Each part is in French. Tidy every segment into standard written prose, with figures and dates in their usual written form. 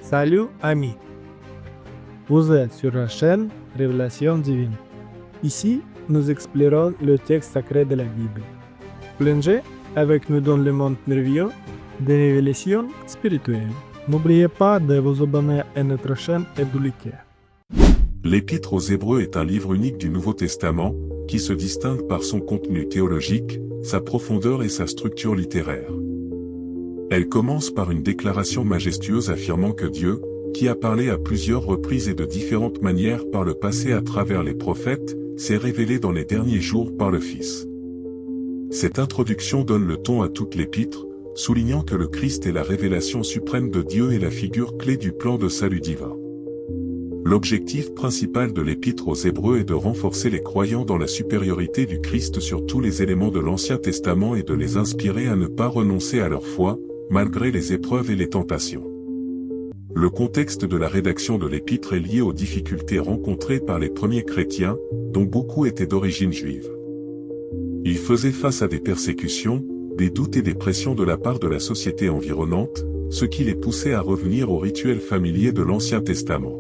Salut amis, vous êtes sur la chaîne Révélation divine. Ici, nous explorons le texte sacré de la Bible. Plongez avec nous dans le monde merveilleux des révélations spirituelles. N'oubliez pas de vous abonner à notre chaîne et de liker. L'Épître aux Hébreux est un livre unique du Nouveau Testament, qui se distingue par son contenu théologique, sa profondeur et sa structure littéraire. Elle commence par une déclaration majestueuse affirmant que Dieu, qui a parlé à plusieurs reprises et de différentes manières par le passé à travers les prophètes, s'est révélé dans les derniers jours par le Fils. Cette introduction donne le ton à toute l'Épître, soulignant que le Christ est la révélation suprême de Dieu et la figure clé du plan de salut divin. L'objectif principal de l'Épître aux Hébreux est de renforcer les croyants dans la supériorité du Christ sur tous les éléments de l'Ancien Testament et de les inspirer à ne pas renoncer à leur foi, malgré les épreuves et les tentations. Le contexte de la rédaction de l'Épître est lié aux difficultés rencontrées par les premiers chrétiens, dont beaucoup étaient d'origine juive. Ils faisaient face à des persécutions, des doutes et des pressions de la part de la société environnante, ce qui les poussait à revenir aux rituels familiers de l'Ancien Testament.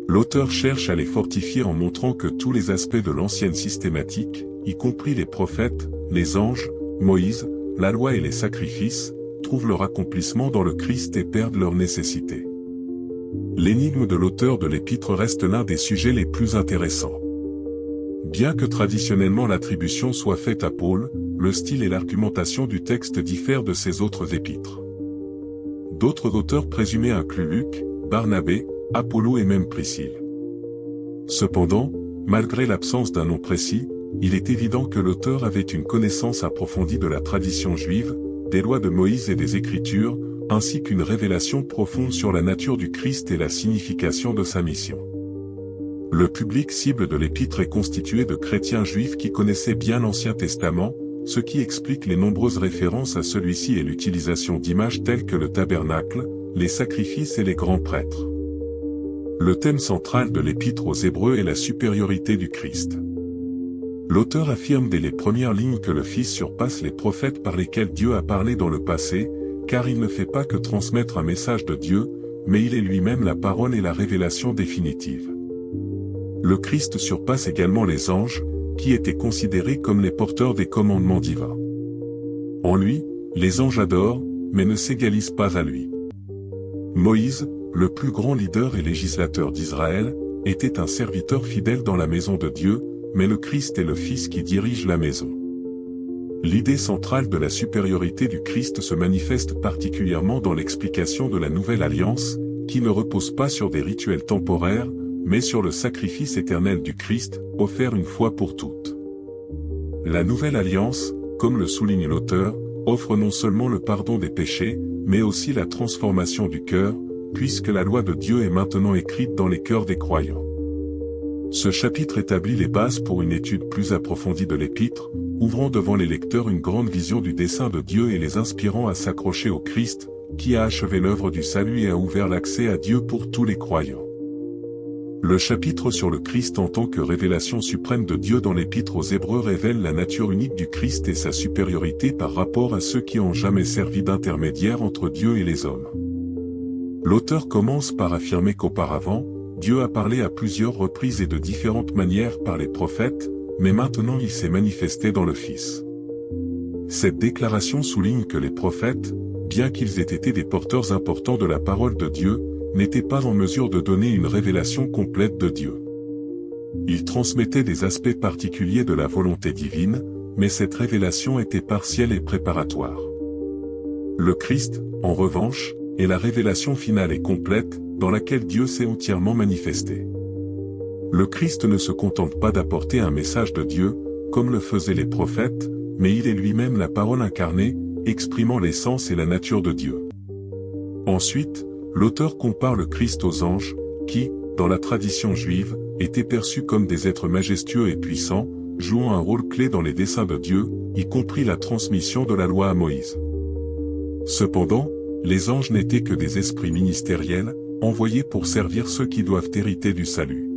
L'auteur cherche à les fortifier en montrant que tous les aspects de l'ancienne systématique, y compris les prophètes, les anges, Moïse, la loi et les sacrifices, trouvent leur accomplissement dans le Christ et perdent leur nécessité. L'énigme de l'auteur de l'Épître reste l'un des sujets les plus intéressants. Bien que traditionnellement l'attribution soit faite à Paul, le style et l'argumentation du texte diffèrent de ses autres épîtres. D'autres auteurs présumés incluent Luc, Barnabé, Apollo et même Priscille. Cependant, malgré l'absence d'un nom précis, il est évident que l'auteur avait une connaissance approfondie de la tradition juive, des lois de Moïse et des Écritures, ainsi qu'une révélation profonde sur la nature du Christ et la signification de sa mission. Le public cible de l'Épître est constitué de chrétiens juifs qui connaissaient bien l'Ancien Testament, ce qui explique les nombreuses références à celui-ci et l'utilisation d'images telles que le tabernacle, les sacrifices et les grands prêtres. Le thème central de l'Épître aux Hébreux est la supériorité du Christ. L'auteur affirme dès les premières lignes que le Fils surpasse les prophètes par lesquels Dieu a parlé dans le passé, car il ne fait pas que transmettre un message de Dieu, mais il est lui-même la parole et la révélation définitive. Le Christ surpasse également les anges, qui étaient considérés comme les porteurs des commandements divins. En lui, les anges adorent, mais ne s'égalisent pas à lui. Moïse, le plus grand leader et législateur d'Israël, était un serviteur fidèle dans la maison de Dieu, mais le Christ est le Fils qui dirige la maison. L'idée centrale de la supériorité du Christ se manifeste particulièrement dans l'explication de la Nouvelle Alliance, qui ne repose pas sur des rituels temporaires, mais sur le sacrifice éternel du Christ, offert une fois pour toutes. La Nouvelle Alliance, comme le souligne l'auteur, offre non seulement le pardon des péchés, mais aussi la transformation du cœur, puisque la loi de Dieu est maintenant écrite dans les cœurs des croyants. Ce chapitre établit les bases pour une étude plus approfondie de l'Épître, ouvrant devant les lecteurs une grande vision du dessein de Dieu et les inspirant à s'accrocher au Christ, qui a achevé l'œuvre du salut et a ouvert l'accès à Dieu pour tous les croyants. Le chapitre sur le Christ en tant que révélation suprême de Dieu dans l'Épître aux Hébreux révèle la nature unique du Christ et sa supériorité par rapport à ceux qui ont jamais servi d'intermédiaire entre Dieu et les hommes. L'auteur commence par affirmer qu'auparavant, Dieu a parlé à plusieurs reprises et de différentes manières par les prophètes, mais maintenant il s'est manifesté dans le Fils. Cette déclaration souligne que les prophètes, bien qu'ils aient été des porteurs importants de la parole de Dieu, n'étaient pas en mesure de donner une révélation complète de Dieu. Ils transmettaient des aspects particuliers de la volonté divine, mais cette révélation était partielle et préparatoire. Le Christ, en revanche, est la révélation finale et complète, dans laquelle Dieu s'est entièrement manifesté. Le Christ ne se contente pas d'apporter un message de Dieu, comme le faisaient les prophètes, mais il est lui-même la parole incarnée, exprimant l'essence et la nature de Dieu. Ensuite, l'auteur compare le Christ aux anges, qui, dans la tradition juive, étaient perçus comme des êtres majestueux et puissants, jouant un rôle clé dans les desseins de Dieu, y compris la transmission de la loi à Moïse. Cependant, les anges n'étaient que des esprits ministériels, envoyés pour servir ceux qui doivent hériter du salut.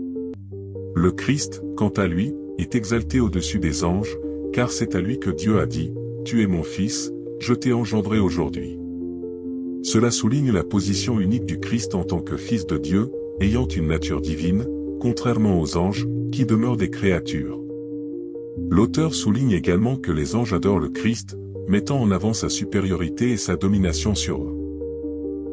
Le Christ, quant à lui, est exalté au-dessus des anges, car c'est à lui que Dieu a dit, « Tu es mon Fils, je t'ai engendré aujourd'hui. » Cela souligne la position unique du Christ en tant que Fils de Dieu, ayant une nature divine, contrairement aux anges, qui demeurent des créatures. L'auteur souligne également que les anges adorent le Christ, mettant en avant sa supériorité et sa domination sur eux.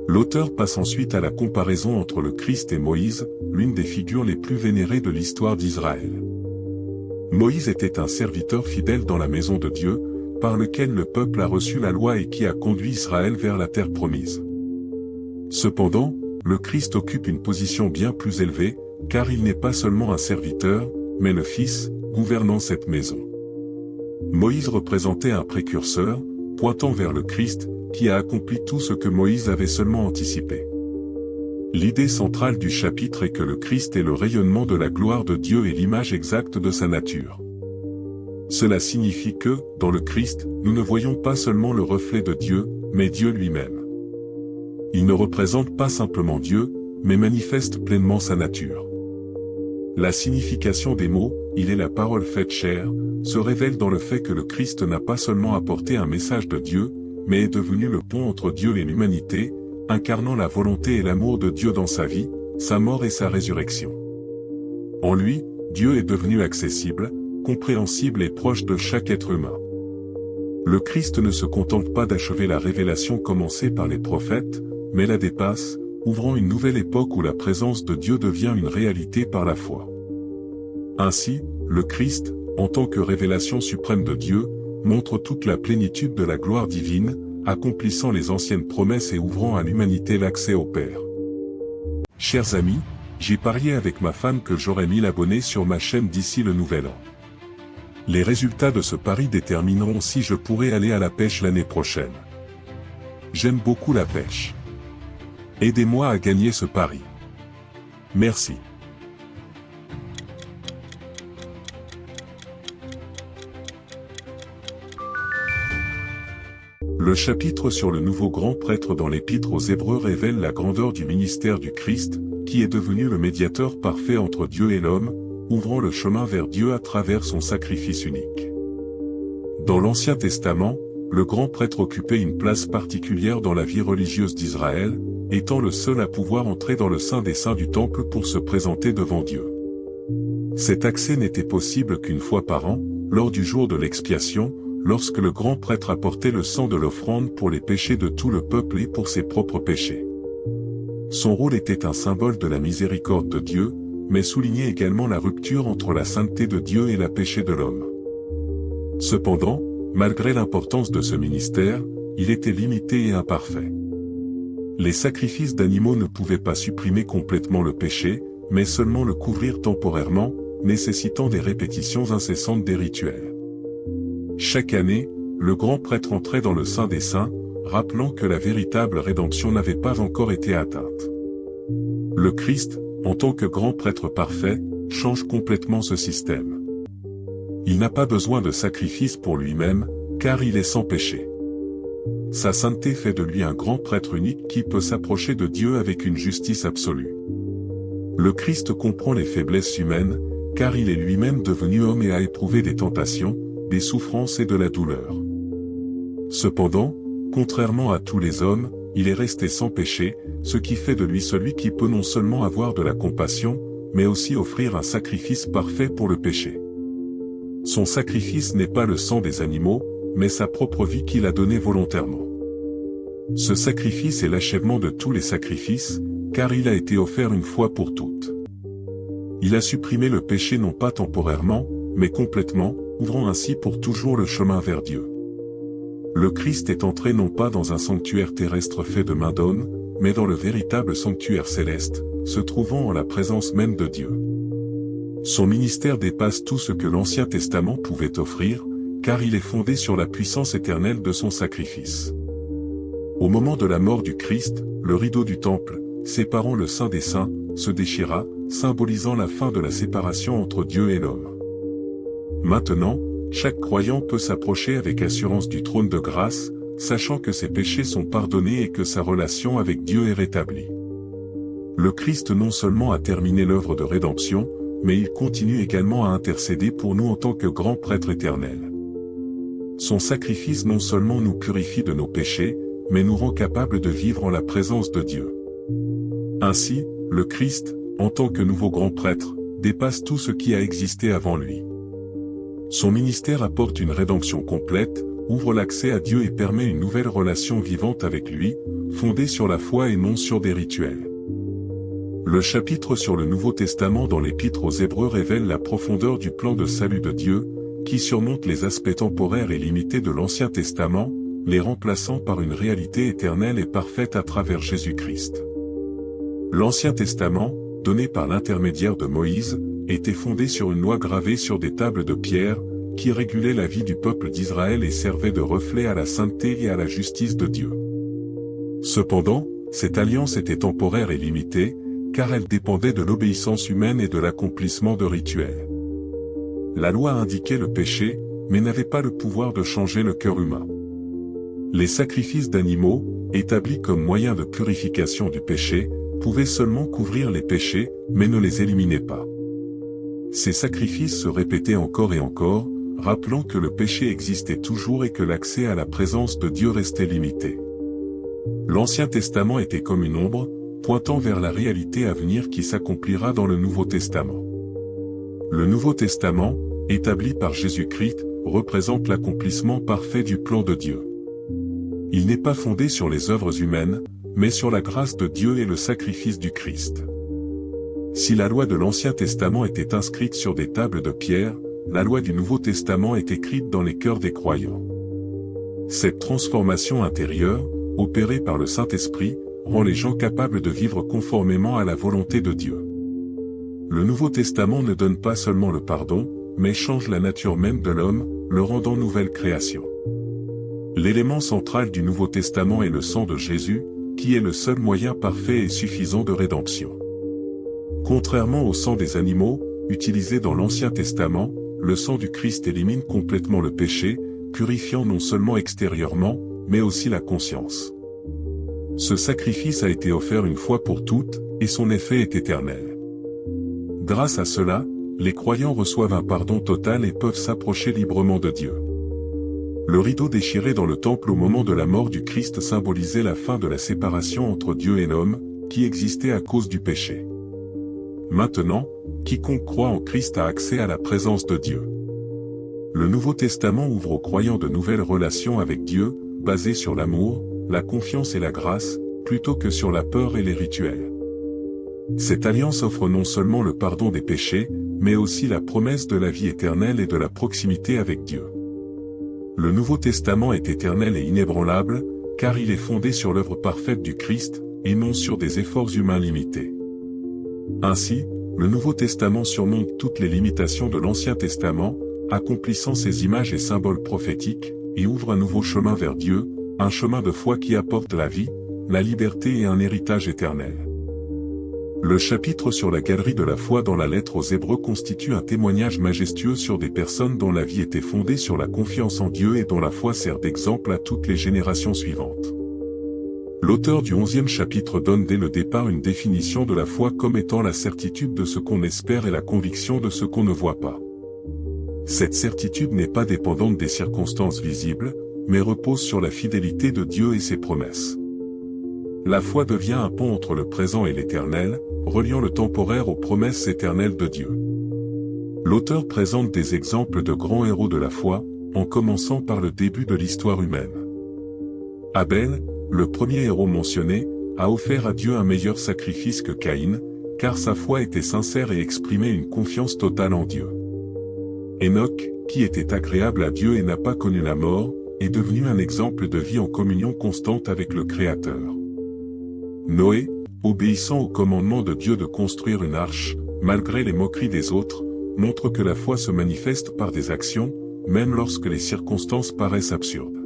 L'auteur passe ensuite à la comparaison entre le Christ et Moïse, l'une des figures les plus vénérées de l'histoire d'Israël. Moïse était un serviteur fidèle dans la maison de Dieu, par lequel le peuple a reçu la loi et qui a conduit Israël vers la terre promise. Cependant, le Christ occupe une position bien plus élevée, car il n'est pas seulement un serviteur, mais le Fils, gouvernant cette maison. Moïse représentait un précurseur, pointant vers le Christ, qui a accompli tout ce que Moïse avait seulement anticipé. L'idée centrale du chapitre est que le Christ est le rayonnement de la gloire de Dieu et l'image exacte de sa nature. Cela signifie que, dans le Christ, nous ne voyons pas seulement le reflet de Dieu, mais Dieu lui-même. Il ne représente pas simplement Dieu, mais manifeste pleinement sa nature. La signification des mots « il est la parole faite chair » se révèle dans le fait que le Christ n'a pas seulement apporté un message de Dieu, mais est devenu le pont entre Dieu et l'humanité, incarnant la volonté et l'amour de Dieu dans sa vie, sa mort et sa résurrection. En lui, Dieu est devenu accessible, compréhensible et proche de chaque être humain. Le Christ ne se contente pas d'achever la révélation commencée par les prophètes, mais la dépasse, ouvrant une nouvelle époque où la présence de Dieu devient une réalité par la foi. Ainsi, le Christ, en tant que révélation suprême de Dieu, montre toute la plénitude de la gloire divine, accomplissant les anciennes promesses et ouvrant à l'humanité l'accès au Père. Chers amis, j'ai parié avec ma femme que j'aurais 1000 abonnés sur ma chaîne d'ici le nouvel an. Les résultats de ce pari détermineront si je pourrai aller à la pêche l'année prochaine. J'aime beaucoup la pêche. Aidez-moi à gagner ce pari. Merci. Le chapitre sur le nouveau grand prêtre dans l'Épître aux Hébreux révèle la grandeur du ministère du Christ, qui est devenu le médiateur parfait entre Dieu et l'homme, ouvrant le chemin vers Dieu à travers son sacrifice unique. Dans l'Ancien Testament, le grand prêtre occupait une place particulière dans la vie religieuse d'Israël, étant le seul à pouvoir entrer dans le Saint des Saints du Temple pour se présenter devant Dieu. Cet accès n'était possible qu'une fois par an, lors du jour de l'expiation, lorsque le grand prêtre apportait le sang de l'offrande pour les péchés de tout le peuple et pour ses propres péchés. Son rôle était un symbole de la miséricorde de Dieu, mais soulignait également la rupture entre la sainteté de Dieu et le péché de l'homme. Cependant, malgré l'importance de ce ministère, il était limité et imparfait. Les sacrifices d'animaux ne pouvaient pas supprimer complètement le péché, mais seulement le couvrir temporairement, nécessitant des répétitions incessantes des rituels. Chaque année, le grand prêtre entrait dans le Saint des Saints, rappelant que la véritable rédemption n'avait pas encore été atteinte. Le Christ, en tant que grand prêtre parfait, change complètement ce système. Il n'a pas besoin de sacrifice pour lui-même, car il est sans péché. Sa sainteté fait de lui un grand prêtre unique qui peut s'approcher de Dieu avec une justice absolue. Le Christ comprend les faiblesses humaines, car il est lui-même devenu homme et a éprouvé des tentations, des souffrances et de la douleur. Cependant, contrairement à tous les hommes, il est resté sans péché, ce qui fait de lui celui qui peut non seulement avoir de la compassion, mais aussi offrir un sacrifice parfait pour le péché. Son sacrifice n'est pas le sang des animaux, mais sa propre vie qu'il a donnée volontairement. Ce sacrifice est l'achèvement de tous les sacrifices, car il a été offert une fois pour toutes. Il a supprimé le péché non pas temporairement, mais complètement, ouvrant ainsi pour toujours le chemin vers Dieu. Le Christ est entré non pas dans un sanctuaire terrestre fait de main d'homme, mais dans le véritable sanctuaire céleste, se trouvant en la présence même de Dieu. Son ministère dépasse tout ce que l'Ancien Testament pouvait offrir, car il est fondé sur la puissance éternelle de son sacrifice. Au moment de la mort du Christ, le rideau du temple, séparant le Saint des Saints, se déchira, symbolisant la fin de la séparation entre Dieu et l'homme. Maintenant, chaque croyant peut s'approcher avec assurance du trône de grâce, sachant que ses péchés sont pardonnés et que sa relation avec Dieu est rétablie. Le Christ non seulement a terminé l'œuvre de rédemption, mais il continue également à intercéder pour nous en tant que grand prêtre éternel. Son sacrifice non seulement nous purifie de nos péchés, mais nous rend capables de vivre en la présence de Dieu. Ainsi, le Christ, en tant que nouveau grand prêtre, dépasse tout ce qui a existé avant lui. Son ministère apporte une rédemption complète, ouvre l'accès à Dieu et permet une nouvelle relation vivante avec lui, fondée sur la foi et non sur des rituels. Le chapitre sur le Nouveau Testament dans l'Épître aux Hébreux révèle la profondeur du plan de salut de Dieu, qui surmonte les aspects temporaires et limités de l'Ancien Testament, les remplaçant par une réalité éternelle et parfaite à travers Jésus-Christ. L'Ancien Testament, donné par l'intermédiaire de Moïse, était fondé sur une loi gravée sur des tables de pierre, qui régulait la vie du peuple d'Israël et servait de reflet à la sainteté et à la justice de Dieu. Cependant, cette alliance était temporaire et limitée, car elle dépendait de l'obéissance humaine et de l'accomplissement de rituels. La loi indiquait le péché, mais n'avait pas le pouvoir de changer le cœur humain. Les sacrifices d'animaux, établis comme moyen de purification du péché, pouvaient seulement couvrir les péchés, mais ne les éliminaient pas. Ces sacrifices se répétaient encore et encore, rappelant que le péché existait toujours et que l'accès à la présence de Dieu restait limité. L'Ancien Testament était comme une ombre, pointant vers la réalité à venir qui s'accomplira dans le Nouveau Testament. Le Nouveau Testament, établi par Jésus-Christ, représente l'accomplissement parfait du plan de Dieu. Il n'est pas fondé sur les œuvres humaines, mais sur la grâce de Dieu et le sacrifice du Christ. Si la loi de l'Ancien Testament était inscrite sur des tables de pierre, la loi du Nouveau Testament est écrite dans les cœurs des croyants. Cette transformation intérieure, opérée par le Saint-Esprit, rend les gens capables de vivre conformément à la volonté de Dieu. Le Nouveau Testament ne donne pas seulement le pardon, mais change la nature même de l'homme, le rendant nouvelle création. L'élément central du Nouveau Testament est le sang de Jésus, qui est le seul moyen parfait et suffisant de rédemption. Contrairement au sang des animaux, utilisé dans l'Ancien Testament, le sang du Christ élimine complètement le péché, purifiant non seulement extérieurement, mais aussi la conscience. Ce sacrifice a été offert une fois pour toutes, et son effet est éternel. Grâce à cela, les croyants reçoivent un pardon total et peuvent s'approcher librement de Dieu. Le rideau déchiré dans le temple au moment de la mort du Christ symbolisait la fin de la séparation entre Dieu et l'homme, qui existait à cause du péché. Maintenant, quiconque croit en Christ a accès à la présence de Dieu. Le Nouveau Testament ouvre aux croyants de nouvelles relations avec Dieu, basées sur l'amour, la confiance et la grâce, plutôt que sur la peur et les rituels. Cette alliance offre non seulement le pardon des péchés, mais aussi la promesse de la vie éternelle et de la proximité avec Dieu. Le Nouveau Testament est éternel et inébranlable, car il est fondé sur l'œuvre parfaite du Christ, et non sur des efforts humains limités. Ainsi, le Nouveau Testament surmonte toutes les limitations de l'Ancien Testament, accomplissant ses images et symboles prophétiques, et ouvre un nouveau chemin vers Dieu, un chemin de foi qui apporte la vie, la liberté et un héritage éternel. Le chapitre sur la galerie de la foi dans la lettre aux Hébreux constitue un témoignage majestueux sur des personnes dont la vie était fondée sur la confiance en Dieu et dont la foi sert d'exemple à toutes les générations suivantes. L'auteur du 11e chapitre donne dès le départ une définition de la foi comme étant la certitude de ce qu'on espère et la conviction de ce qu'on ne voit pas. Cette certitude n'est pas dépendante des circonstances visibles, mais repose sur la fidélité de Dieu et ses promesses. La foi devient un pont entre le présent et l'éternel, reliant le temporaire aux promesses éternelles de Dieu. L'auteur présente des exemples de grands héros de la foi, en commençant par le début de l'histoire humaine. Abel, le premier héros mentionné, a offert à Dieu un meilleur sacrifice que Caïn, car sa foi était sincère et exprimait une confiance totale en Dieu. Enoch, qui était agréable à Dieu et n'a pas connu la mort, est devenu un exemple de vie en communion constante avec le Créateur. Noé, obéissant au commandement de Dieu de construire une arche, malgré les moqueries des autres, montre que la foi se manifeste par des actions, même lorsque les circonstances paraissent absurdes.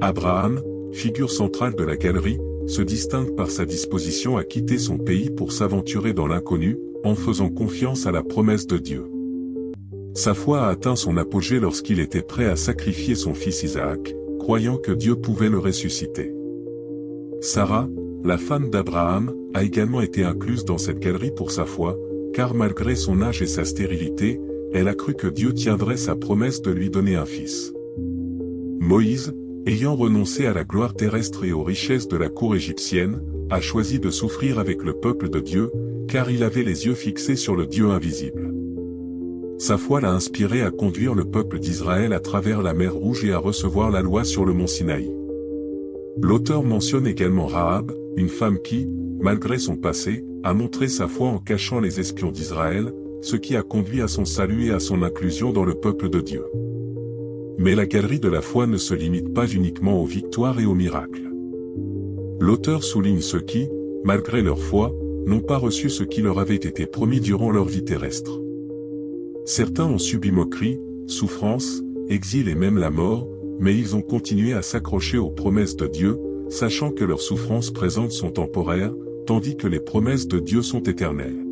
Abraham, figure centrale de la galerie, se distingue par sa disposition à quitter son pays pour s'aventurer dans l'inconnu, en faisant confiance à la promesse de Dieu. Sa foi a atteint son apogée lorsqu'il était prêt à sacrifier son fils Isaac, croyant que Dieu pouvait le ressusciter. Sarah, la femme d'Abraham, a également été incluse dans cette galerie pour sa foi, car malgré son âge et sa stérilité, elle a cru que Dieu tiendrait sa promesse de lui donner un fils. Moïse, ayant renoncé à la gloire terrestre et aux richesses de la cour égyptienne, a choisi de souffrir avec le peuple de Dieu, car il avait les yeux fixés sur le Dieu invisible. Sa foi l'a inspiré à conduire le peuple d'Israël à travers la mer Rouge et à recevoir la loi sur le mont Sinaï. L'auteur mentionne également Rahab, une femme qui, malgré son passé, a montré sa foi en cachant les espions d'Israël, ce qui a conduit à son salut et à son inclusion dans le peuple de Dieu. Mais la galerie de la foi ne se limite pas uniquement aux victoires et aux miracles. L'auteur souligne ceux qui, malgré leur foi, n'ont pas reçu ce qui leur avait été promis durant leur vie terrestre. Certains ont subi moquerie, souffrance, exil et même la mort, mais ils ont continué à s'accrocher aux promesses de Dieu, sachant que leurs souffrances présentes sont temporaires, tandis que les promesses de Dieu sont éternelles.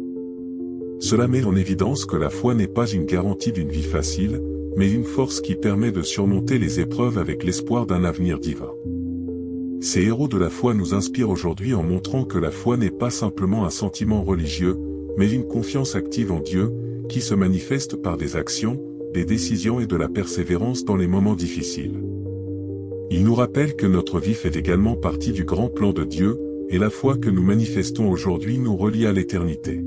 Cela met en évidence que la foi n'est pas une garantie d'une vie facile, mais une force qui permet de surmonter les épreuves avec l'espoir d'un avenir divin. Ces héros de la foi nous inspirent aujourd'hui en montrant que la foi n'est pas simplement un sentiment religieux, mais une confiance active en Dieu, qui se manifeste par des actions, des décisions et de la persévérance dans les moments difficiles. Il nous rappelle que notre vie fait également partie du grand plan de Dieu, et la foi que nous manifestons aujourd'hui nous relie à l'éternité.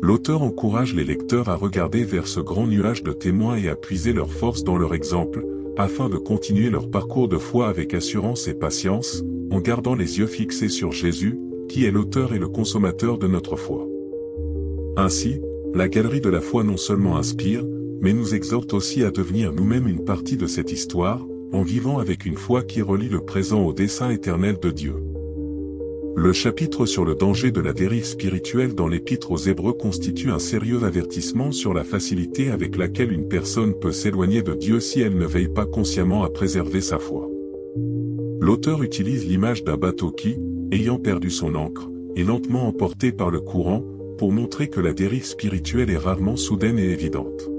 L'auteur encourage les lecteurs à regarder vers ce grand nuage de témoins et à puiser leur force dans leur exemple, afin de continuer leur parcours de foi avec assurance et patience, en gardant les yeux fixés sur Jésus, qui est l'auteur et le consommateur de notre foi. Ainsi, la galerie de la foi non seulement inspire, mais nous exhorte aussi à devenir nous-mêmes une partie de cette histoire, en vivant avec une foi qui relie le présent au dessein éternel de Dieu. Le chapitre sur le danger de la dérive spirituelle dans l'Épître aux Hébreux constitue un sérieux avertissement sur la facilité avec laquelle une personne peut s'éloigner de Dieu si elle ne veille pas consciemment à préserver sa foi. L'auteur utilise l'image d'un bateau qui, ayant perdu son ancre, est lentement emporté par le courant, pour montrer que la dérive spirituelle est rarement soudaine et évidente.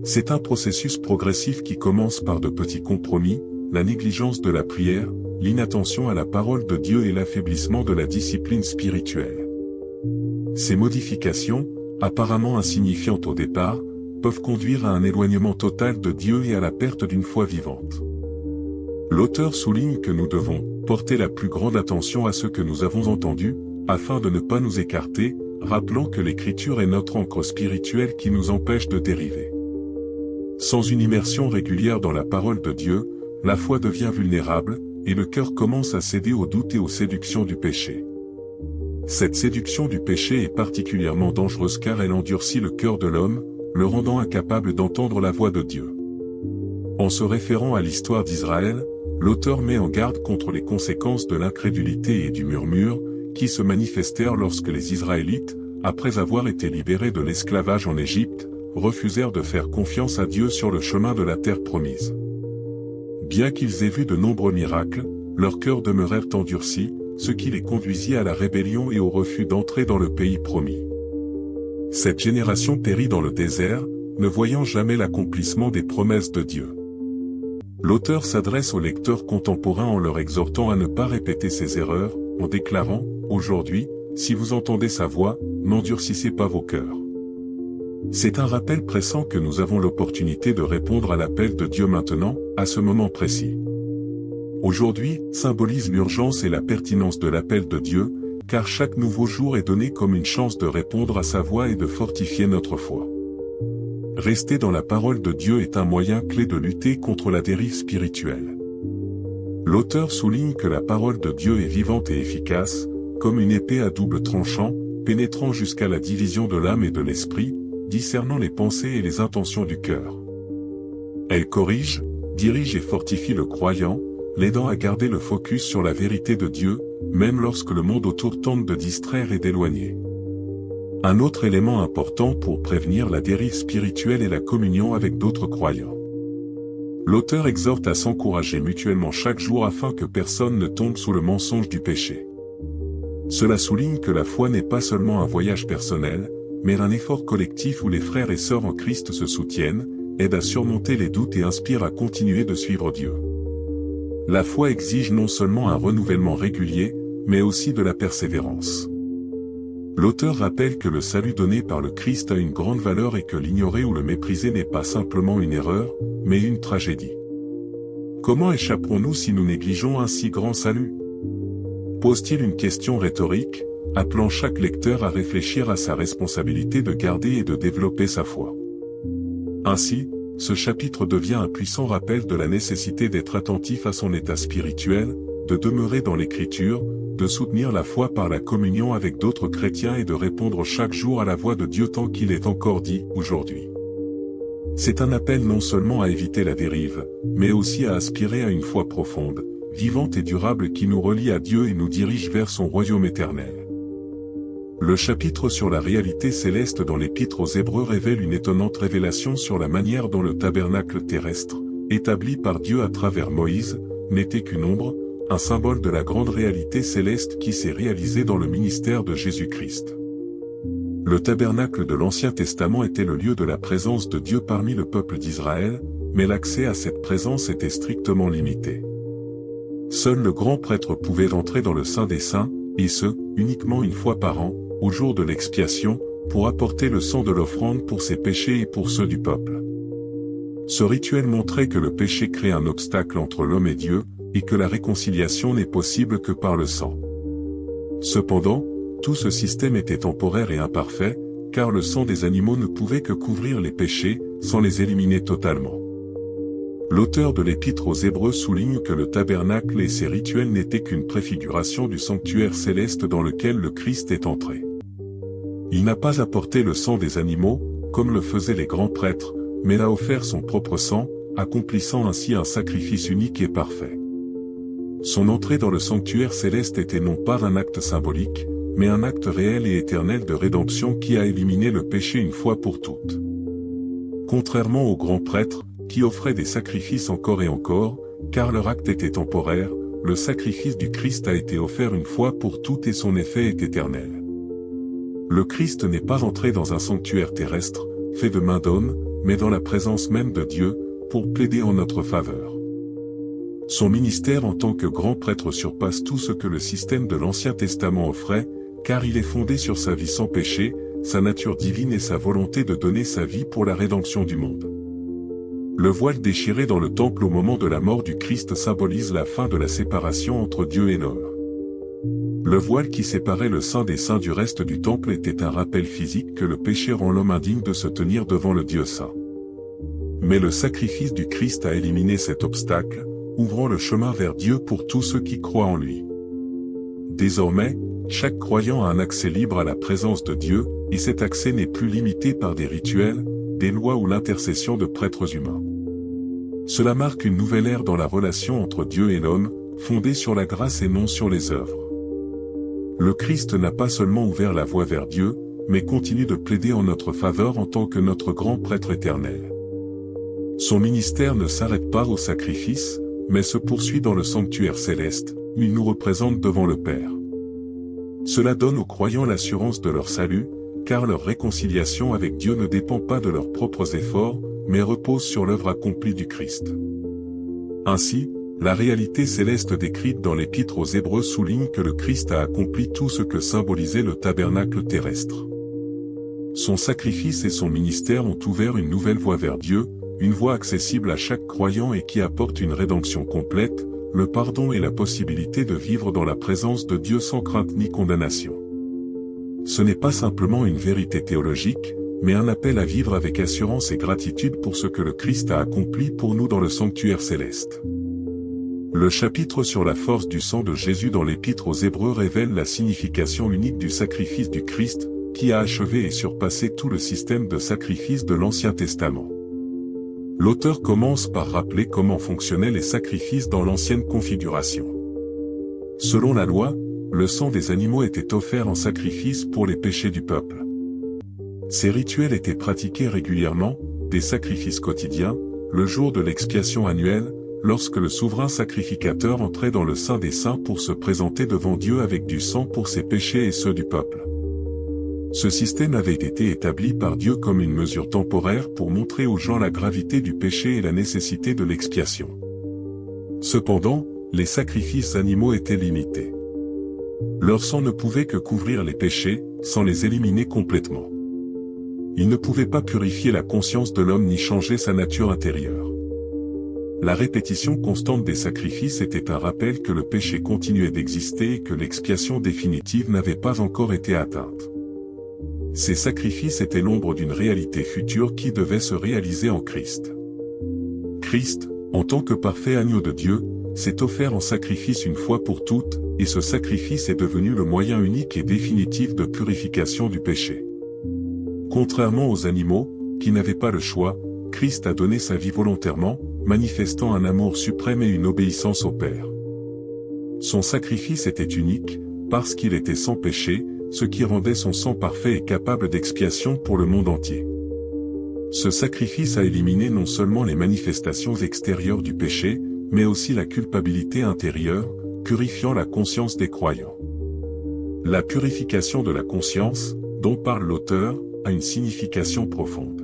C'est un processus progressif qui commence par de petits compromis, la négligence de la prière, l'inattention à la parole de Dieu et l'affaiblissement de la discipline spirituelle. Ces modifications, apparemment insignifiantes au départ, peuvent conduire à un éloignement total de Dieu et à la perte d'une foi vivante. L'auteur souligne que nous devons porter la plus grande attention à ce que nous avons entendu, afin de ne pas nous écarter, rappelant que l'Écriture est notre ancre spirituelle qui nous empêche de dériver. Sans une immersion régulière dans la parole de Dieu, la foi devient vulnérable, et le cœur commence à céder aux doutes et aux séductions du péché. Cette séduction du péché est particulièrement dangereuse car elle endurcit le cœur de l'homme, le rendant incapable d'entendre la voix de Dieu. En se référant à l'histoire d'Israël, l'auteur met en garde contre les conséquences de l'incrédulité et du murmure, qui se manifestèrent lorsque les Israélites, après avoir été libérés de l'esclavage en Égypte, refusèrent de faire confiance à Dieu sur le chemin de la terre promise. Bien qu'ils aient vu de nombreux miracles, leurs cœurs demeurèrent endurcis, ce qui les conduisit à la rébellion et au refus d'entrer dans le pays promis. Cette génération périt dans le désert, ne voyant jamais l'accomplissement des promesses de Dieu. L'auteur s'adresse aux lecteurs contemporains en leur exhortant à ne pas répéter ces erreurs, en déclarant « Aujourd'hui, si vous entendez sa voix, n'endurcissez pas vos cœurs ». C'est un rappel pressant que nous avons l'opportunité de répondre à l'appel de Dieu maintenant, à ce moment précis. Aujourd'hui, symbolise l'urgence et la pertinence de l'appel de Dieu, car chaque nouveau jour est donné comme une chance de répondre à sa voix et de fortifier notre foi. Rester dans la parole de Dieu est un moyen clé de lutter contre la dérive spirituelle. L'auteur souligne que la parole de Dieu est vivante et efficace, comme une épée à double tranchant, pénétrant jusqu'à la division de l'âme et de l'esprit, discernant les pensées et les intentions du cœur. Elle corrige, dirige et fortifie le croyant, l'aidant à garder le focus sur la vérité de Dieu, même lorsque le monde autour tente de distraire et d'éloigner. Un autre élément important pour prévenir la dérive spirituelle est la communion avec d'autres croyants. L'auteur exhorte à s'encourager mutuellement chaque jour afin que personne ne tombe sous le mensonge du péché. Cela souligne que la foi n'est pas seulement un voyage personnel, mais un effort collectif où les frères et sœurs en Christ se soutiennent, aident à surmonter les doutes et inspirent à continuer de suivre Dieu. La foi exige non seulement un renouvellement régulier, mais aussi de la persévérance. L'auteur rappelle que le salut donné par le Christ a une grande valeur et que l'ignorer ou le mépriser n'est pas simplement une erreur, mais une tragédie. Comment échapperons-nous si nous négligeons un si grand salut? Pose-t-il une question rhétorique, appelant chaque lecteur à réfléchir à sa responsabilité de garder et de développer sa foi. Ainsi, ce chapitre devient un puissant rappel de la nécessité d'être attentif à son état spirituel, de demeurer dans l'Écriture, de soutenir la foi par la communion avec d'autres chrétiens et de répondre chaque jour à la voix de Dieu tant qu'il est encore dit aujourd'hui. C'est un appel non seulement à éviter la dérive, mais aussi à aspirer à une foi profonde, vivante et durable qui nous relie à Dieu et nous dirige vers son royaume éternel. Le chapitre sur la réalité céleste dans l'Épître aux Hébreux révèle une étonnante révélation sur la manière dont le tabernacle terrestre, établi par Dieu à travers Moïse, n'était qu'une ombre, un symbole de la grande réalité céleste qui s'est réalisée dans le ministère de Jésus-Christ. Le tabernacle de l'Ancien Testament était le lieu de la présence de Dieu parmi le peuple d'Israël, mais l'accès à cette présence était strictement limité. Seul le grand prêtre pouvait entrer dans le Saint des Saints, et ce, uniquement une fois par an, au jour de l'expiation, pour apporter le sang de l'offrande pour ses péchés et pour ceux du peuple. Ce rituel montrait que le péché crée un obstacle entre l'homme et Dieu, et que la réconciliation n'est possible que par le sang. Cependant, tout ce système était temporaire et imparfait, car le sang des animaux ne pouvait que couvrir les péchés, sans les éliminer totalement. L'auteur de l'Épître aux Hébreux souligne que le tabernacle et ses rituels n'étaient qu'une préfiguration du sanctuaire céleste dans lequel le Christ est entré. Il n'a pas apporté le sang des animaux, comme le faisaient les grands prêtres, mais a offert son propre sang, accomplissant ainsi un sacrifice unique et parfait. Son entrée dans le sanctuaire céleste était non pas un acte symbolique, mais un acte réel et éternel de rédemption qui a éliminé le péché une fois pour toutes. Contrairement aux grands prêtres, qui offraient des sacrifices encore et encore, car leur acte était temporaire, le sacrifice du Christ a été offert une fois pour toutes et son effet est éternel. Le Christ n'est pas entré dans un sanctuaire terrestre, fait de main d'homme, mais dans la présence même de Dieu, pour plaider en notre faveur. Son ministère en tant que grand prêtre surpasse tout ce que le système de l'Ancien Testament offrait, car il est fondé sur sa vie sans péché, sa nature divine et sa volonté de donner sa vie pour la rédemption du monde. Le voile déchiré dans le temple au moment de la mort du Christ symbolise la fin de la séparation entre Dieu et l'homme. Le voile qui séparait le Saint des Saints du reste du temple était un rappel physique que le péché rend l'homme indigne de se tenir devant le Dieu saint. Mais le sacrifice du Christ a éliminé cet obstacle, ouvrant le chemin vers Dieu pour tous ceux qui croient en lui. Désormais, chaque croyant a un accès libre à la présence de Dieu, et cet accès n'est plus limité par des rituels, des lois ou l'intercession de prêtres humains. Cela marque une nouvelle ère dans la relation entre Dieu et l'homme, fondée sur la grâce et non sur les œuvres. Le Christ n'a pas seulement ouvert la voie vers Dieu, mais continue de plaider en notre faveur en tant que notre grand prêtre éternel. Son ministère ne s'arrête pas au sacrifice, mais se poursuit dans le sanctuaire céleste, où il nous représente devant le Père. Cela donne aux croyants l'assurance de leur salut, car leur réconciliation avec Dieu ne dépend pas de leurs propres efforts, mais repose sur l'œuvre accomplie du Christ. Ainsi, la réalité céleste décrite dans l'Épître aux Hébreux souligne que le Christ a accompli tout ce que symbolisait le tabernacle terrestre. Son sacrifice et son ministère ont ouvert une nouvelle voie vers Dieu, une voie accessible à chaque croyant et qui apporte une rédemption complète, le pardon et la possibilité de vivre dans la présence de Dieu sans crainte ni condamnation. Ce n'est pas simplement une vérité théologique, mais un appel à vivre avec assurance et gratitude pour ce que le Christ a accompli pour nous dans le sanctuaire céleste. Le chapitre sur la force du sang de Jésus dans l'Épître aux Hébreux révèle la signification unique du sacrifice du Christ, qui a achevé et surpassé tout le système de sacrifice de l'Ancien Testament. L'auteur commence par rappeler comment fonctionnaient les sacrifices dans l'ancienne configuration. Selon la loi, le sang des animaux était offert en sacrifice pour les péchés du peuple. Ces rituels étaient pratiqués régulièrement, des sacrifices quotidiens, le jour de l'expiation annuelle, lorsque le souverain sacrificateur entrait dans le Saint des Saints pour se présenter devant Dieu avec du sang pour ses péchés et ceux du peuple. Ce système avait été établi par Dieu comme une mesure temporaire pour montrer aux gens la gravité du péché et la nécessité de l'expiation. Cependant, les sacrifices animaux étaient limités. Leur sang ne pouvait que couvrir les péchés, sans les éliminer complètement. Il ne pouvait pas purifier la conscience de l'homme ni changer sa nature intérieure. La répétition constante des sacrifices était un rappel que le péché continuait d'exister et que l'expiation définitive n'avait pas encore été atteinte. Ces sacrifices étaient l'ombre d'une réalité future qui devait se réaliser en Christ. Christ, en tant que parfait agneau de Dieu, s'est offert en sacrifice une fois pour toutes, et ce sacrifice est devenu le moyen unique et définitif de purification du péché. Contrairement aux animaux, qui n'avaient pas le choix, Christ a donné sa vie volontairement, manifestant un amour suprême et une obéissance au Père. Son sacrifice était unique, parce qu'il était sans péché, ce qui rendait son sang parfait et capable d'expiation pour le monde entier. Ce sacrifice a éliminé non seulement les manifestations extérieures du péché, mais aussi la culpabilité intérieure, purifiant la conscience des croyants. La purification de la conscience, dont parle l'auteur, a une signification profonde.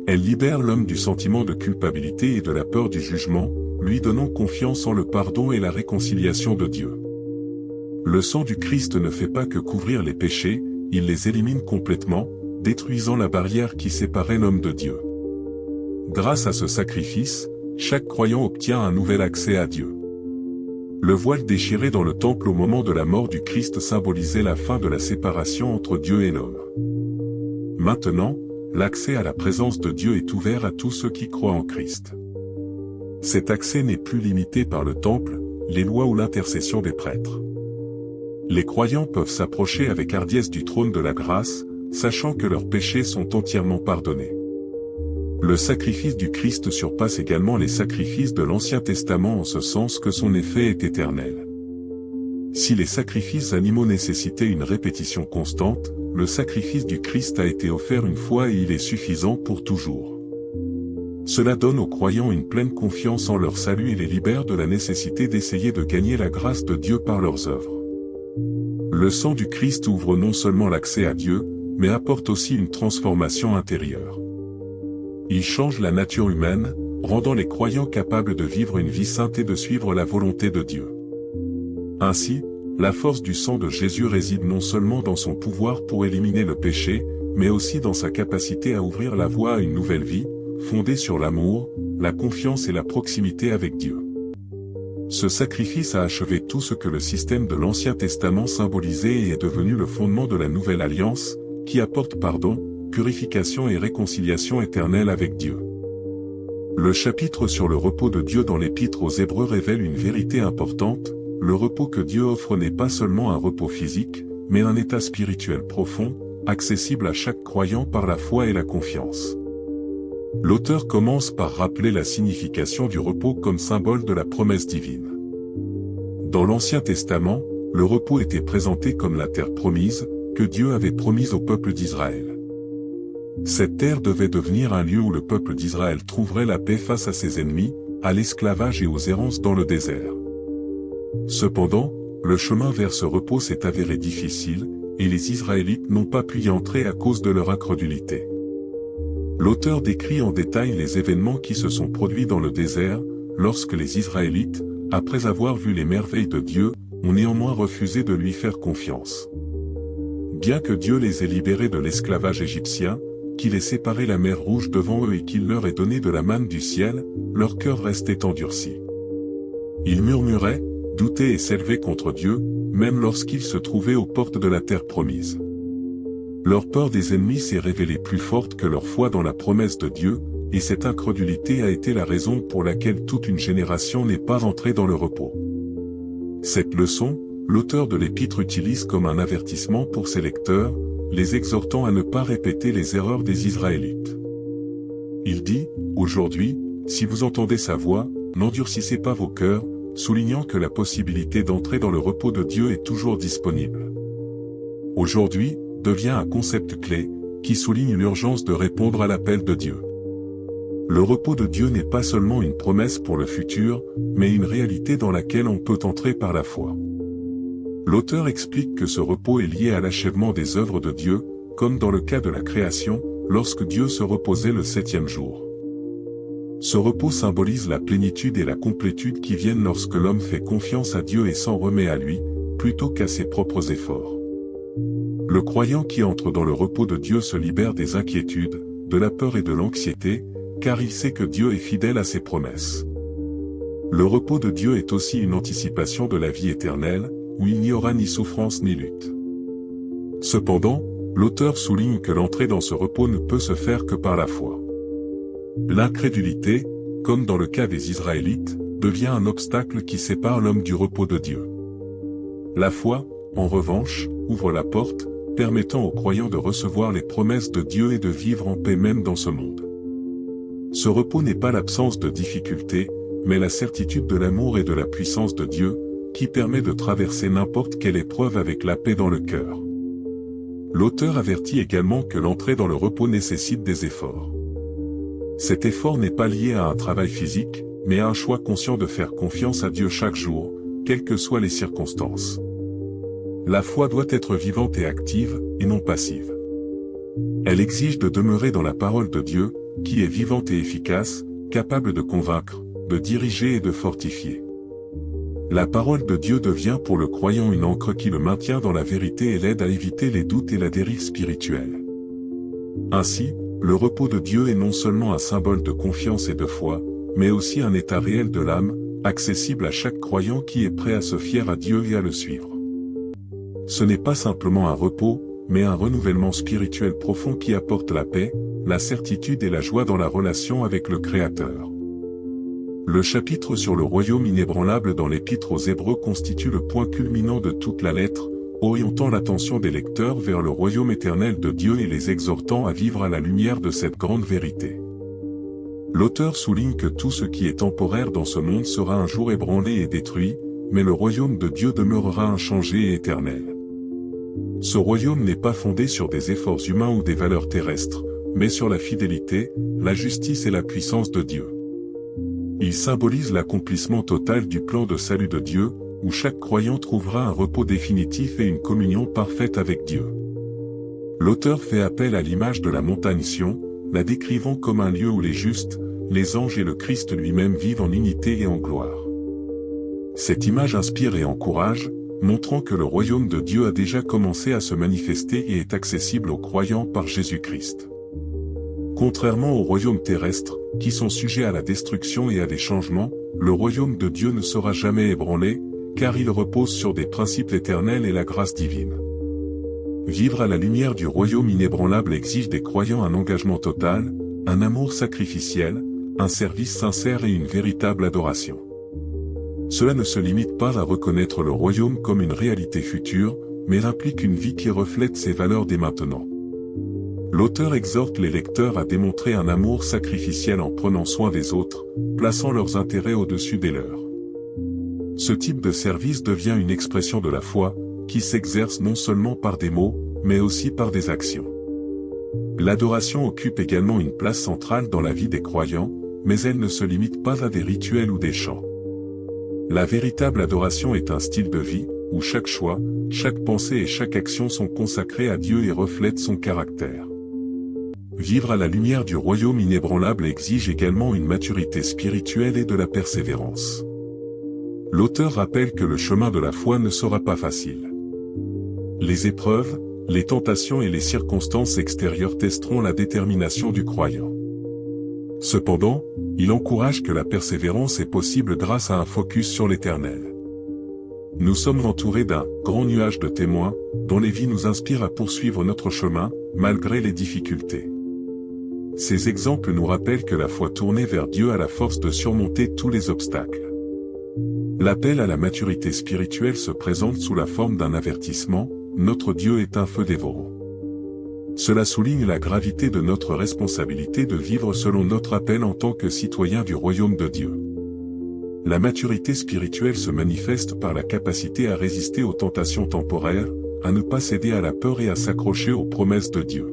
Elle libère l'homme du sentiment de culpabilité et de la peur du jugement, lui donnant confiance en le pardon et la réconciliation de Dieu. Le sang du Christ ne fait pas que couvrir les péchés, il les élimine complètement, détruisant la barrière qui séparait l'homme de Dieu. Grâce à ce sacrifice, chaque croyant obtient un nouvel accès à Dieu. Le voile déchiré dans le temple au moment de la mort du Christ symbolisait la fin de la séparation entre Dieu et l'homme. Maintenant, l'accès à la présence de Dieu est ouvert à tous ceux qui croient en Christ. Cet accès n'est plus limité par le temple, les lois ou l'intercession des prêtres. Les croyants peuvent s'approcher avec hardiesse du trône de la grâce, sachant que leurs péchés sont entièrement pardonnés. Le sacrifice du Christ surpasse également les sacrifices de l'Ancien Testament en ce sens que son effet est éternel. Si les sacrifices animaux nécessitaient une répétition constante, le sacrifice du Christ a été offert une fois et il est suffisant pour toujours. Cela donne aux croyants une pleine confiance en leur salut et les libère de la nécessité d'essayer de gagner la grâce de Dieu par leurs œuvres. Le sang du Christ ouvre non seulement l'accès à Dieu, mais apporte aussi une transformation intérieure. Il change la nature humaine, rendant les croyants capables de vivre une vie sainte et de suivre la volonté de Dieu. Ainsi, la force du sang de Jésus réside non seulement dans son pouvoir pour éliminer le péché, mais aussi dans sa capacité à ouvrir la voie à une nouvelle vie, fondée sur l'amour, la confiance et la proximité avec Dieu. Ce sacrifice a achevé tout ce que le système de l'Ancien Testament symbolisait et est devenu le fondement de la Nouvelle Alliance, qui apporte pardon, purification et réconciliation éternelle avec Dieu. Le chapitre sur le repos de Dieu dans l'Épître aux Hébreux révèle une vérité importante. Le repos que Dieu offre n'est pas seulement un repos physique, mais un état spirituel profond, accessible à chaque croyant par la foi et la confiance. L'auteur commence par rappeler la signification du repos comme symbole de la promesse divine. Dans l'Ancien Testament, le repos était présenté comme la terre promise, que Dieu avait promise au peuple d'Israël. Cette terre devait devenir un lieu où le peuple d'Israël trouverait la paix face à ses ennemis, à l'esclavage et aux errances dans le désert. Cependant, le chemin vers ce repos s'est avéré difficile, et les Israélites n'ont pas pu y entrer à cause de leur incrédulité. L'auteur décrit en détail les événements qui se sont produits dans le désert, lorsque les Israélites, après avoir vu les merveilles de Dieu, ont néanmoins refusé de lui faire confiance. Bien que Dieu les ait libérés de l'esclavage égyptien, qu'il ait séparé la mer Rouge devant eux et qu'il leur ait donné de la manne du ciel, leur cœur restait endurci. Ils murmuraient, doutaient et s'élevaient contre Dieu, même lorsqu'ils se trouvaient aux portes de la terre promise. Leur peur des ennemis s'est révélée plus forte que leur foi dans la promesse de Dieu, et cette incrédulité a été la raison pour laquelle toute une génération n'est pas entrée dans le repos. Cette leçon, l'auteur de l'Épître utilise comme un avertissement pour ses lecteurs, les exhortant à ne pas répéter les erreurs des Israélites. Il dit, « Aujourd'hui, si vous entendez sa voix, n'endurcissez pas vos cœurs, soulignant que la possibilité d'entrer dans le repos de Dieu est toujours disponible. » Aujourd'hui, devient un concept clé, qui souligne l'urgence de répondre à l'appel de Dieu. Le repos de Dieu n'est pas seulement une promesse pour le futur, mais une réalité dans laquelle on peut entrer par la foi. L'auteur explique que ce repos est lié à l'achèvement des œuvres de Dieu, comme dans le cas de la création, lorsque Dieu se reposait le 7e jour. Ce repos symbolise la plénitude et la complétude qui viennent lorsque l'homme fait confiance à Dieu et s'en remet à lui, plutôt qu'à ses propres efforts. Le croyant qui entre dans le repos de Dieu se libère des inquiétudes, de la peur et de l'anxiété, car il sait que Dieu est fidèle à ses promesses. Le repos de Dieu est aussi une anticipation de la vie éternelle, où il n'y aura ni souffrance ni lutte. Cependant, l'auteur souligne que l'entrée dans ce repos ne peut se faire que par la foi. L'incrédulité, comme dans le cas des Israélites, devient un obstacle qui sépare l'homme du repos de Dieu. La foi, en revanche, ouvre la porte, permettant aux croyants de recevoir les promesses de Dieu et de vivre en paix même dans ce monde. Ce repos n'est pas l'absence de difficultés, mais la certitude de l'amour et de la puissance de Dieu, qui permet de traverser n'importe quelle épreuve avec la paix dans le cœur. L'auteur avertit également que l'entrée dans le repos nécessite des efforts. Cet effort n'est pas lié à un travail physique, mais à un choix conscient de faire confiance à Dieu chaque jour, quelles que soient les circonstances. La foi doit être vivante et active, et non passive. Elle exige de demeurer dans la parole de Dieu, qui est vivante et efficace, capable de convaincre, de diriger et de fortifier. La parole de Dieu devient pour le croyant une ancre qui le maintient dans la vérité et l'aide à éviter les doutes et la dérive spirituelle. Ainsi, le repos de Dieu est non seulement un symbole de confiance et de foi, mais aussi un état réel de l'âme, accessible à chaque croyant qui est prêt à se fier à Dieu et à le suivre. Ce n'est pas simplement un repos, mais un renouvellement spirituel profond qui apporte la paix, la certitude et la joie dans la relation avec le Créateur. Le chapitre sur le royaume inébranlable dans l'Épître aux Hébreux constitue le point culminant de toute la lettre, orientant l'attention des lecteurs vers le royaume éternel de Dieu et les exhortant à vivre à la lumière de cette grande vérité. L'auteur souligne que tout ce qui est temporaire dans ce monde sera un jour ébranlé et détruit, mais le royaume de Dieu demeurera inchangé et éternel. Ce royaume n'est pas fondé sur des efforts humains ou des valeurs terrestres, mais sur la fidélité, la justice et la puissance de Dieu. Il symbolise l'accomplissement total du plan de salut de Dieu, où chaque croyant trouvera un repos définitif et une communion parfaite avec Dieu. L'auteur fait appel à l'image de la montagne Sion, la décrivant comme un lieu où les justes, les anges et le Christ lui-même vivent en unité et en gloire. Cette image inspire et encourage, montrant que le royaume de Dieu a déjà commencé à se manifester et est accessible aux croyants par Jésus-Christ. Contrairement au royaume terrestre, qui sont sujets à la destruction et à des changements, le royaume de Dieu ne sera jamais ébranlé, car il repose sur des principes éternels et la grâce divine. Vivre à la lumière du royaume inébranlable exige des croyants un engagement total, un amour sacrificiel, un service sincère et une véritable adoration. Cela ne se limite pas à reconnaître le royaume comme une réalité future, mais implique une vie qui reflète ses valeurs dès maintenant. L'auteur exhorte les lecteurs à démontrer un amour sacrificiel en prenant soin des autres, plaçant leurs intérêts au-dessus des leurs. Ce type de service devient une expression de la foi, qui s'exerce non seulement par des mots, mais aussi par des actions. L'adoration occupe également une place centrale dans la vie des croyants, mais elle ne se limite pas à des rituels ou des chants. La véritable adoration est un style de vie, où chaque choix, chaque pensée et chaque action sont consacrées à Dieu et reflètent son caractère. Vivre à la lumière du royaume inébranlable exige également une maturité spirituelle et de la persévérance. L'auteur rappelle que le chemin de la foi ne sera pas facile. Les épreuves, les tentations et les circonstances extérieures testeront la détermination du croyant. Cependant, il encourage que la persévérance est possible grâce à un focus sur l'Éternel. Nous sommes entourés d'un grand nuage de témoins, dont les vies nous inspirent à poursuivre notre chemin, malgré les difficultés. Ces exemples nous rappellent que la foi tournée vers Dieu a la force de surmonter tous les obstacles. L'appel à la maturité spirituelle se présente sous la forme d'un avertissement, « Notre Dieu est un feu dévorant ». Cela souligne la gravité de notre responsabilité de vivre selon notre appel en tant que citoyens du royaume de Dieu. La maturité spirituelle se manifeste par la capacité à résister aux tentations temporaires, à ne pas céder à la peur et à s'accrocher aux promesses de Dieu.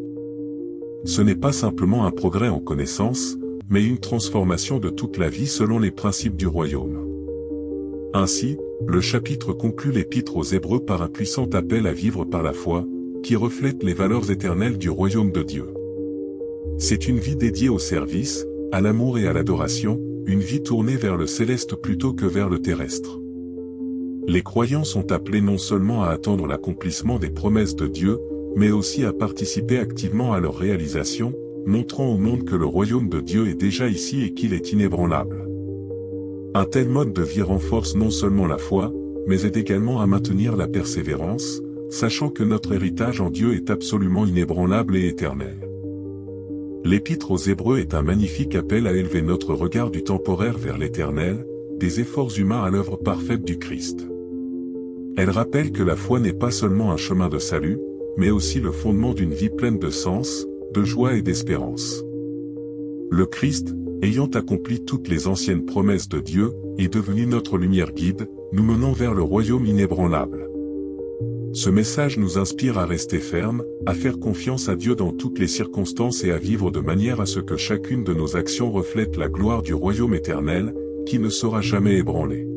Ce n'est pas simplement un progrès en connaissance, mais une transformation de toute la vie selon les principes du royaume. Ainsi, le chapitre conclut l'Épître aux Hébreux par un puissant appel à vivre par la foi, qui reflète les valeurs éternelles du royaume de Dieu. C'est une vie dédiée au service, à l'amour et à l'adoration, une vie tournée vers le céleste plutôt que vers le terrestre. Les croyants sont appelés non seulement à attendre l'accomplissement des promesses de Dieu, mais aussi à participer activement à leur réalisation, montrant au monde que le royaume de Dieu est déjà ici et qu'il est inébranlable. Un tel mode de vie renforce non seulement la foi, mais aide également à maintenir la persévérance, sachant que notre héritage en Dieu est absolument inébranlable et éternel. L'Épître aux Hébreux est un magnifique appel à élever notre regard du temporaire vers l'éternel, des efforts humains à l'œuvre parfaite du Christ. Elle rappelle que la foi n'est pas seulement un chemin de salut, mais aussi le fondement d'une vie pleine de sens, de joie et d'espérance. Le Christ, ayant accompli toutes les anciennes promesses de Dieu, est devenu notre lumière guide, nous menant vers le royaume inébranlable. Ce message nous inspire à rester fermes, à faire confiance à Dieu dans toutes les circonstances et à vivre de manière à ce que chacune de nos actions reflète la gloire du royaume éternel, qui ne sera jamais ébranlé.